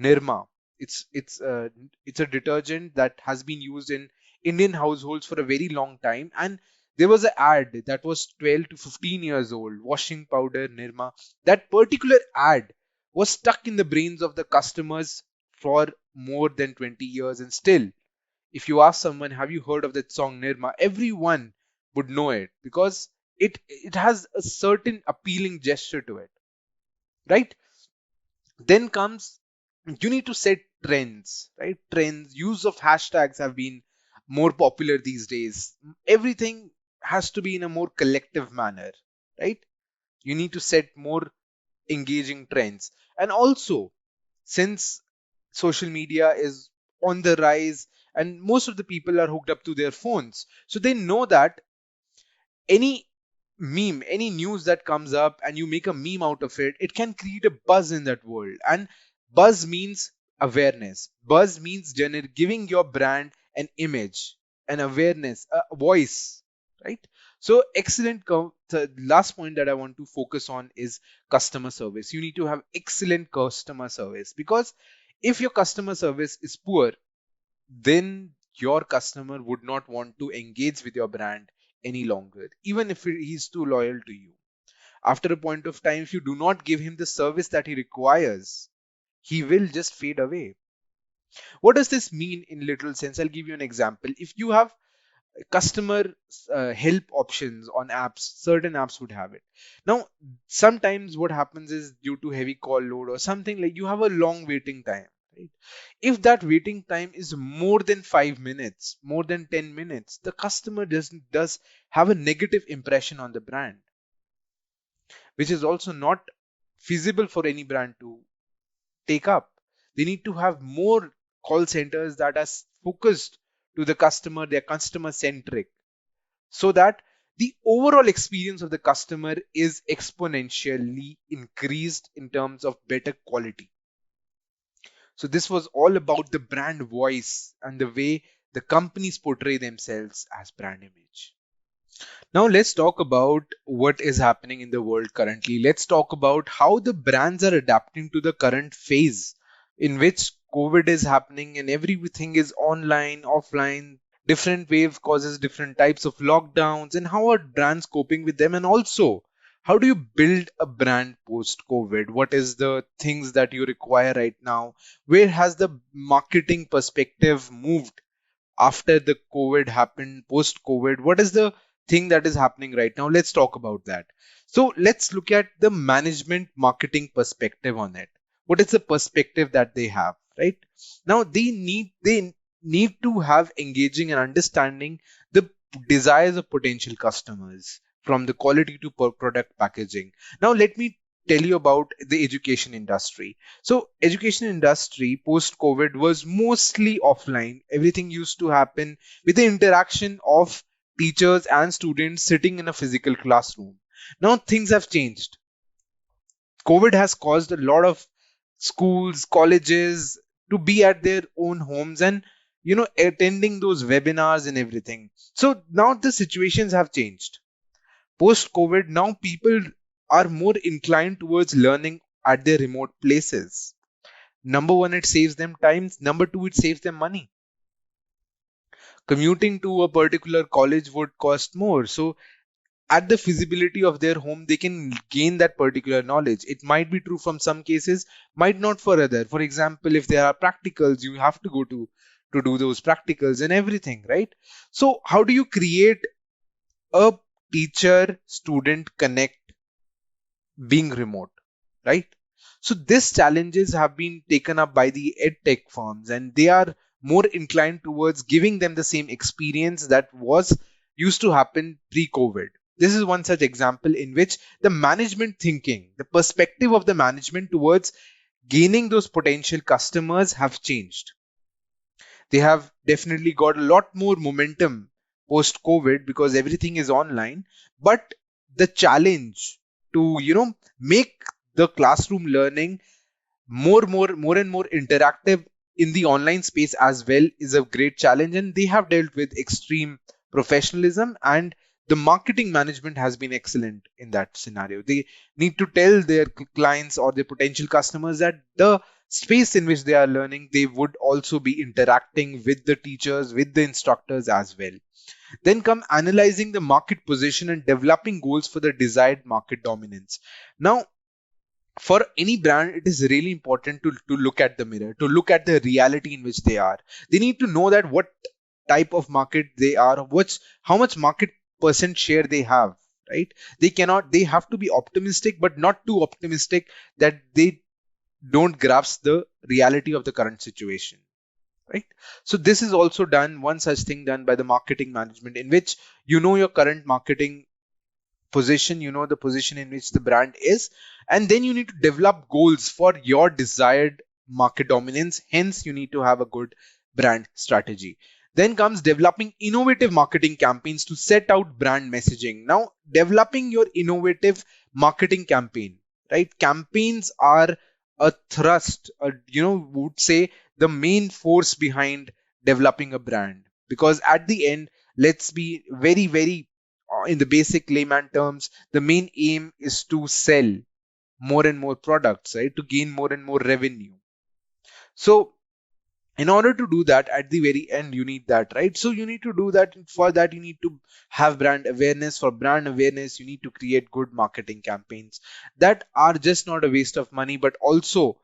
Nirma. It's a detergent that has been used in Indian households for a very long time, and there was an ad that was 12 to 15 years old. Washing powder, Nirma. That particular ad was stuck in the brains of the customers for more than 20 years, and still, if you ask someone, have you heard of that song Nirma? Everyone would know it because it has a certain appealing gesture to it, right? Then comes, you need to set trends, right? Trends, use of hashtags have been more popular these days. Everything has to be in a more collective manner, right? You need to set more engaging trends. And also, since social media is on the rise and most of the people are hooked up to their phones, so they know that any meme, any news that comes up and you make a meme out of it, it can create a buzz in that world. And buzz means awareness. Buzz means giving your brand an image, an awareness, a voice, right? So excellent. The last point that I want to focus on is customer service. You need to have excellent customer service, because if your customer service is poor, then your customer would not want to engage with your brand any longer, even if he's too loyal to you. After a point of time, if you do not give him the service that he requires, he will just fade away. What does this mean in literal sense? I'll give you an example. If you have customer help options on apps, certain apps would have it. Now, sometimes what happens is due to heavy call load or something, like you have a long waiting time, right? If that waiting time is more than 5 minutes, more than 10 minutes, the customer does have a negative impression on the brand, which is also not feasible for any brand to take up. They need to have more call centers that are focused to the customer, they're customer centric, so that the overall experience of the customer is exponentially increased in terms of better quality. So this was all about the brand voice and the way the companies portray themselves as brand image. Now let's talk about what is happening in the world currently. Let's talk about how the brands are adapting to the current phase in which COVID is happening and everything is online, offline. Different wave causes different types of lockdowns, and how are brands coping with them? And also, how do you build a brand post COVID? What is the things that you require right now? Where has the marketing perspective moved after the COVID happened, post COVID? What is the thing that is happening right now? Let's talk about that. So let's look at the management marketing perspective on it. What is the perspective that they have, right? Now they need to have engaging and understanding the desires of potential customers, from the quality to product packaging. Now let me tell you about the education industry. So education industry post COVID was mostly offline. Everything used to happen with the interaction of teachers and students sitting in a physical classroom. Now things have changed. COVID has caused a lot of schools, colleges to be at their own homes and attending those webinars and everything. So now the situations have changed. Post COVID, now people are more inclined towards learning at their remote places. Number one, it saves them time. Number two, it saves them money. Commuting to a particular college would cost more. So, at the feasibility of their home, they can gain that particular knowledge. It might be true from some cases, might not for other. For example, if there are practicals, you have to go to do those practicals and everything, right? So, how do you create a teacher student connect being remote, right? So these challenges have been taken up by the edtech firms, and they are more inclined towards giving them the same experience that was used to happen pre-COVID. This is one such example in which the management thinking, the perspective of the management towards gaining those potential customers have changed. They have definitely got a lot more momentum post COVID because everything is online. But the challenge to make the classroom learning more and more interactive in the online space as well is a great challenge, and they have dealt with extreme professionalism, and the marketing management has been excellent in that scenario. They need to tell their clients or their potential customers that the space in which they are learning, they would also be interacting with the teachers, with the instructors as well. Then come analyzing the market position and developing goals for the desired market dominance. Now, for any brand, it is really important to look at the mirror, to look at the reality in which they are. They need to know that what type of market they are, how much market percent share they have, right? They have to be optimistic, but not too optimistic that they don't grasp the reality of the current situation, right? So this is also done, one such thing done by the marketing management, in which your current marketing position, the position in which the brand is, and then you need to develop goals for your desired market dominance. Hence you need to have a good brand strategy. Then comes developing innovative marketing campaigns to set out brand messaging. Now, developing your innovative marketing campaign, right? Campaigns are a thrust, would say the main force behind developing a brand, because at the end, let's be very very in the basic layman terms, the main aim is to sell more and more products, right? To gain more and more revenue. So, in order to do that, at the very end, you need that, right? So, you need to do that. For that, you need to have brand awareness. For brand awareness, you need to create good marketing campaigns that are just not a waste of money, but also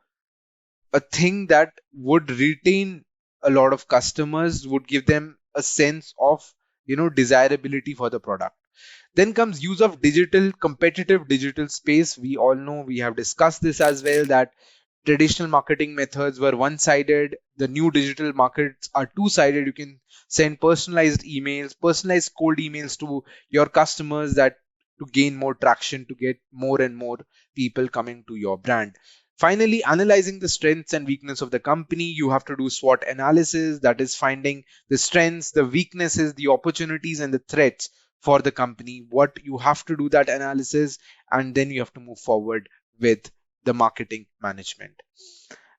a thing that would retain a lot of customers, would give them a sense of desirability for the product. Then comes use of competitive digital space. We all know, we have discussed this as well, that traditional marketing methods were one sided. The new digital markets are two sided. You can send personalized emails, personalized cold emails to your customers, that to gain more traction, to get more and more people coming to your brand. Finally, analyzing the strengths and weakness of the company. You have to do SWOT analysis, that is finding the strengths, the weaknesses, the opportunities, and the threats for the company. What you have to do that analysis, and then you have to move forward with the marketing management.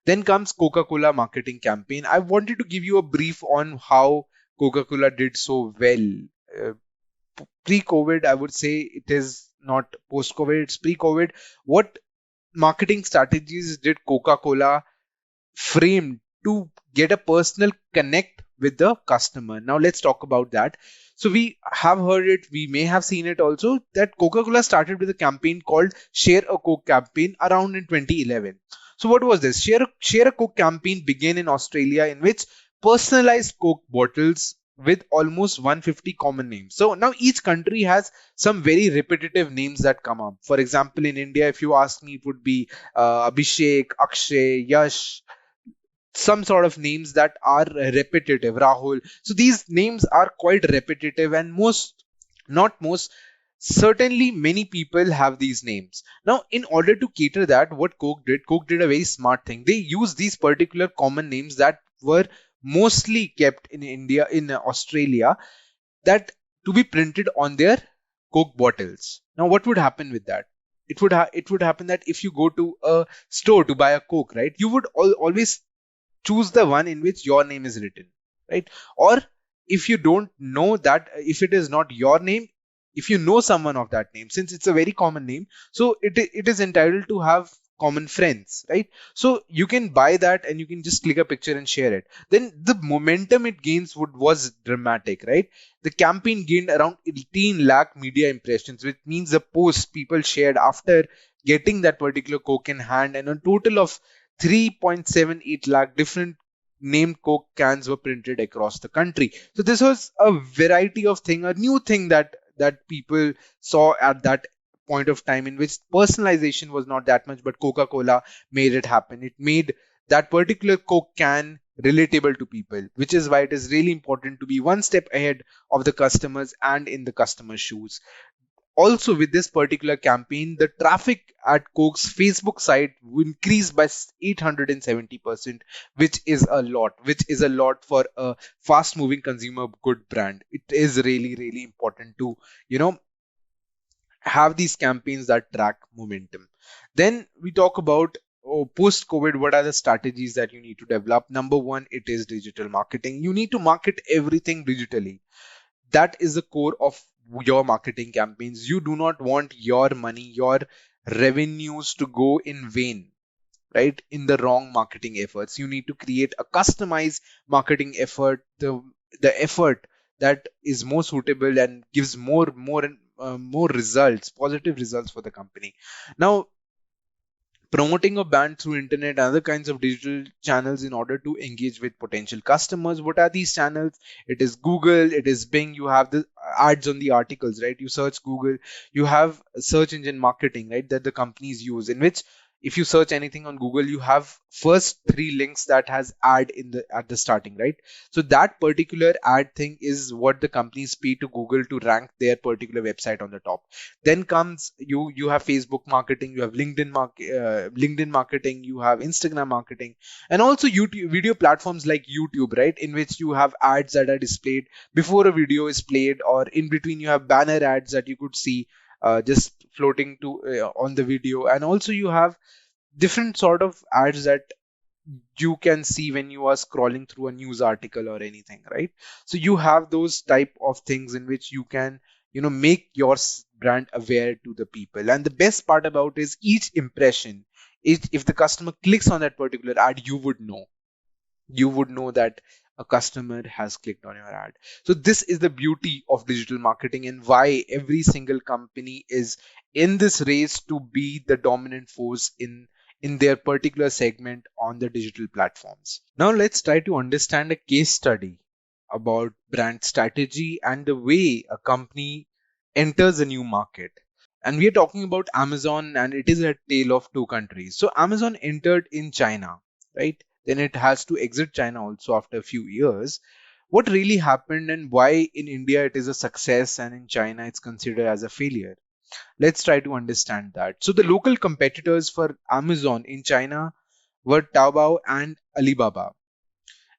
Then comes Coca-Cola marketing campaign. I wanted to give you a brief on how Coca-Cola did so well pre-COVID, I would say it is not post-COVID, it's pre-COVID. What marketing strategies did Coca-Cola frame to get a personal connect with the customer? Now let's talk about that. So we have heard it, we may have seen it also, that Coca-Cola started with a campaign called Share a Coke campaign around in 2011. So what was this? Share a Coke campaign began in Australia, in which personalized Coke bottles with almost 150 common names. So now each country has some very repetitive names that come up. For example, in India, if you ask me, it would be Abhishek, Akshay, Yash, some sort of names that are repetitive, Rahul. So these names are quite repetitive, and not most, certainly many people have these names. Now, in order to cater that, what Coke did a very smart thing. They used these particular common names that were mostly kept in India, in Australia, that to be printed on their Coke bottles. Now, what would happen with that? It would happen that if you go to a store to buy a Coke, right, you would always choose the one in which your name is written, right? Or if you don't know that, if it is not your name, if you know someone of that name, since it's a very common name, so it is entitled to have common friends, right? So you can buy that and you can just click a picture and share it. Then the momentum it gains was dramatic, right? The campaign gained around 18 lakh media impressions, which means the posts people shared after getting that particular Coke in hand, and a total of 3.78 lakh different named Coke cans were printed across the country. So this was a variety of thing, a new thing that people saw at that point of time, in which personalization was not that much, but Coca-Cola made it happen. It made that particular Coke can relatable to people, which is why it is really important to be one step ahead of the customers and in the customer's shoes. Also, with this particular campaign, the traffic at Coke's Facebook site increased by 870%, which is a lot for a fast moving consumer good brand. It is really, really important to, you know, have these campaigns that track momentum. Then we talk about, post COVID, what are the strategies that you need to develop? Number one, it is digital marketing. You need to market everything digitally. That is the core of your marketing campaigns. You do not want your money, your revenues to go in vain, right? In the wrong marketing efforts. You need to create a customized marketing effort, the effort that is more suitable and gives more results, positive results for the company. Now, promoting a brand through internet and other kinds of digital channels in order to engage with potential customers. What are these channels? It is Google, it is Bing. You have the ads on the articles, right? You search Google. You have search engine marketing, right, that the companies use, in which if you search anything on Google, you have first three links that has ad in the at the starting, right? So that particular ad thing is what the companies pay to Google to rank their particular website on the top. Then comes, you have Facebook marketing, you have LinkedIn marketing, you have Instagram marketing, and also YouTube video platforms like YouTube, right, in which you have ads that are displayed before a video is played, or in between you have banner ads that you could see just floating to on the video. And also you have different sort of ads that you can see when you are scrolling through a news article or anything, right? So you have those type of things in which you can, make your brand aware to the people. And the best part about is each impression is, if the customer clicks on that particular ad, you would know that a customer has clicked on your ad. So this is the beauty of digital marketing, and why every single company is in this race to be the dominant force in their particular segment on the digital platforms. Now let's try to understand a case study about brand strategy and the way a company enters a new market. And we are talking about Amazon, and it is a tale of two countries. So Amazon entered in China, right? Then it has to exit China also after a few years. What really happened, and why in India it is a success and in China it's considered as a failure? Let's try to understand that. So the local competitors for Amazon in China were Taobao and Alibaba.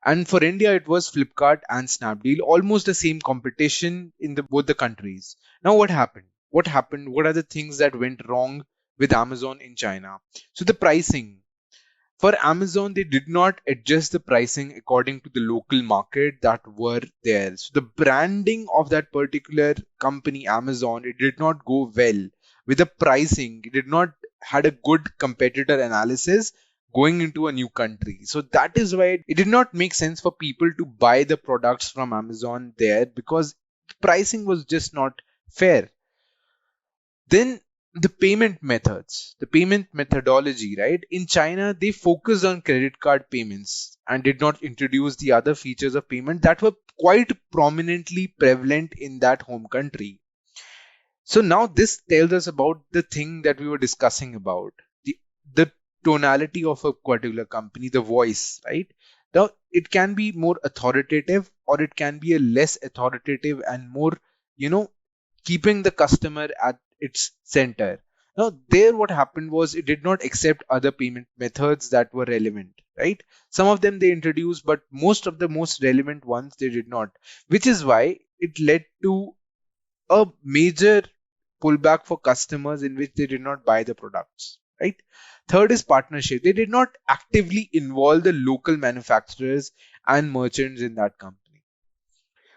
And for India, it was Flipkart and Snapdeal, almost the same competition in both the countries. Now, what happened? What happened? What are the things that went wrong with Amazon in China? So the pricing. For Amazon, they did not adjust the pricing according to the local market that were there. So the branding of that particular company, Amazon, it did not go well with the pricing. It did not had a good competitor analysis going into a new country. So that is why it did not make sense for people to buy the products from Amazon there, because pricing was just not fair. Then the payment methods, the payment methodology, right? In China, they focused on credit card payments and did not introduce the other features of payment that were quite prominently prevalent in that home country. So now this tells us about the thing that we were discussing about the tonality of a particular company, the voice, right? Now it can be more authoritative or it can be a less authoritative and more, you know, keeping the customer at its center. Now, there what happened was it did not accept other payment methods that were relevant, right? Some of them they introduced, but most of the most relevant ones they did not, which is why it led to a major pullback for customers in which they did not buy the products, right? Third is partnership. They did not actively involve the local manufacturers and merchants in that company.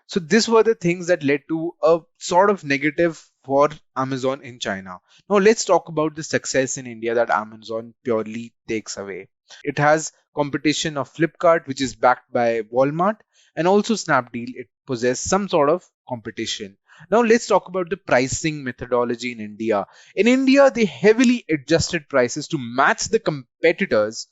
So these were the things that led to a sort of negative for Amazon in China. Now let's talk about the success in India that Amazon purely takes away. It has competition of Flipkart, which is backed by Walmart, and also Snapdeal. It possesses some sort of competition. Now let's talk about the pricing methodology in India. In India, they heavily adjusted prices to match the competitors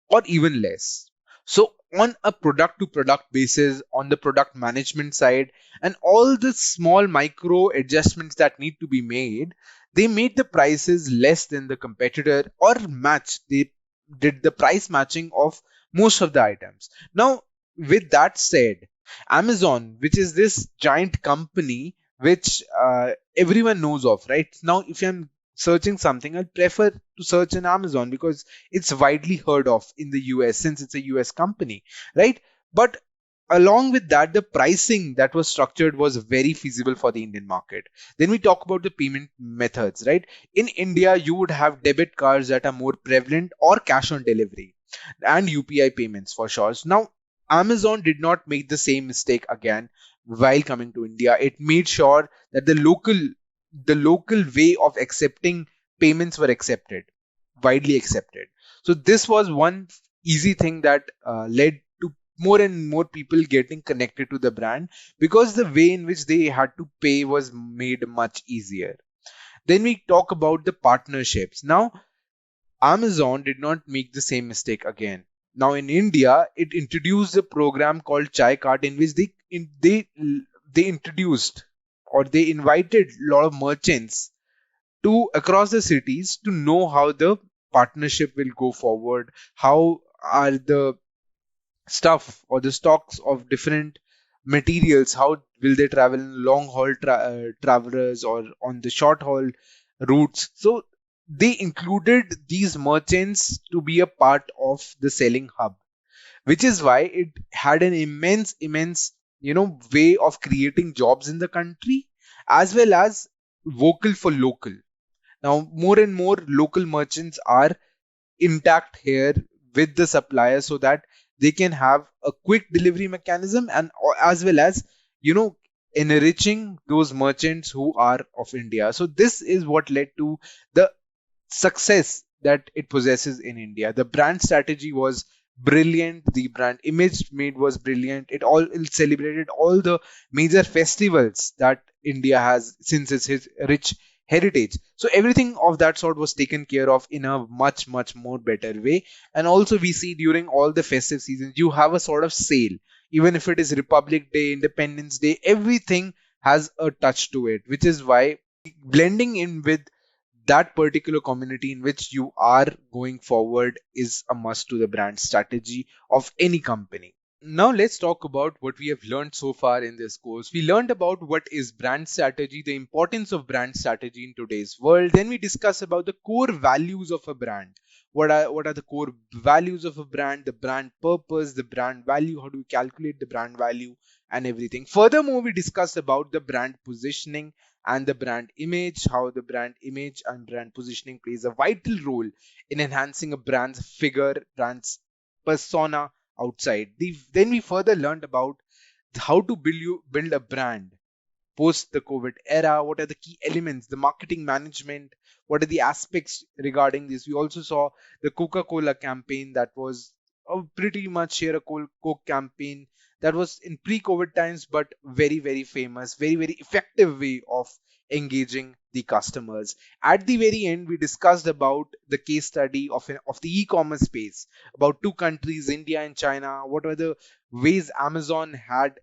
or even less. So on a product to product basis, on the product management side, and all the small micro adjustments that need to be made, they made the prices less than the competitor or match. They did the price matching of most of the items. Now, with that said, Amazon, which is this giant company which everyone knows of, right? Now, if I'm searching something, I'd prefer to search in Amazon because it's widely heard of in the US since it's a US company, right? But along with that, the pricing that was structured was very feasible for the Indian market. Then we talk about the payment methods, right? In India, you would have debit cards that are more prevalent or cash on delivery and UPI payments for sure. So now, Amazon did not make the same mistake again while coming to India. It made sure that the local way of accepting payments were accepted, widely accepted. So this was one easy thing that led to more and more people getting connected to the brand because the way in which they had to pay was made much easier. Then we talk about the partnerships. Now, Amazon did not make the same mistake again. Now in India, it introduced a program called Chai Cart in which they introduced or they invited a lot of merchants to across the cities to know how the partnership will go forward, how are the stuff or the stocks of different materials, how will they travel in long haul travelers or on the short haul routes. So they included these merchants to be a part of the selling hub, which is why it had an immense way of creating jobs in the country as well as vocal for local. Now more and more local merchants are intact here with the supplier so that they can have a quick delivery mechanism and as well as you know enriching those merchants who are of India. So this is what led to the success that it possesses in India. The brand strategy was brilliant. The brand image made was brilliant. It celebrated all the major festivals that India has since its rich heritage. So everything of that sort was taken care of in a much more better way. And also we see during all the festive seasons, you have a sort of sale. Even if it is Republic Day, Independence Day, everything has a touch to it, which is why blending in with that particular community in which you are going forward is a must to the brand strategy of any company. Now let's talk about what we have learned so far in this course. We learned about what is brand strategy, the importance of brand strategy in today's world. Then we discuss about the core values of a brand. What are the core values of a brand, the brand purpose, the brand value, how do we calculate the brand value and everything. Furthermore, we discussed about the brand positioning and the brand image, how the brand image and brand positioning plays a vital role in enhancing a brand's figure, brand's persona outside. Then we further learned about how to build a brand post the COVID era. What are the key elements, the marketing management? What are the aspects regarding this? We also saw the Coca-Cola campaign that was pretty much here a Coke campaign that was in pre-COVID times, but very, very famous, very, very effective way of engaging the customers. At the very end, we discussed about the case study of the e-commerce space, about two countries, India and China. What were the ways Amazon had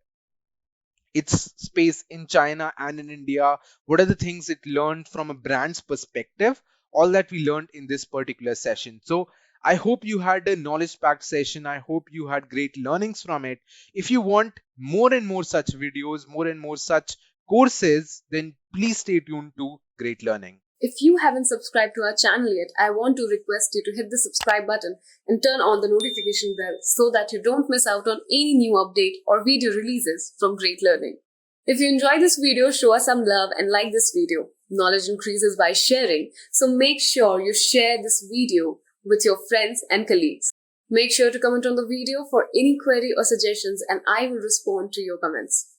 its space in China and in India? What are the things it learned from a brand's perspective? All that we learned in this particular session. So I hope you had a knowledge packed session. I hope you had great learnings from it. If you want more and more such videos, more and more such courses, then please stay tuned to Great Learning. If you haven't subscribed to our channel yet, I want to request you to hit the subscribe button and turn on the notification bell so that you don't miss out on any new update or video releases from Great Learning. If you enjoyed this video, show us some love and like this video. Knowledge increases by sharing, so make sure you share this video with your friends and colleagues. Make sure to comment on the video for any query or suggestions, and I will respond to your comments.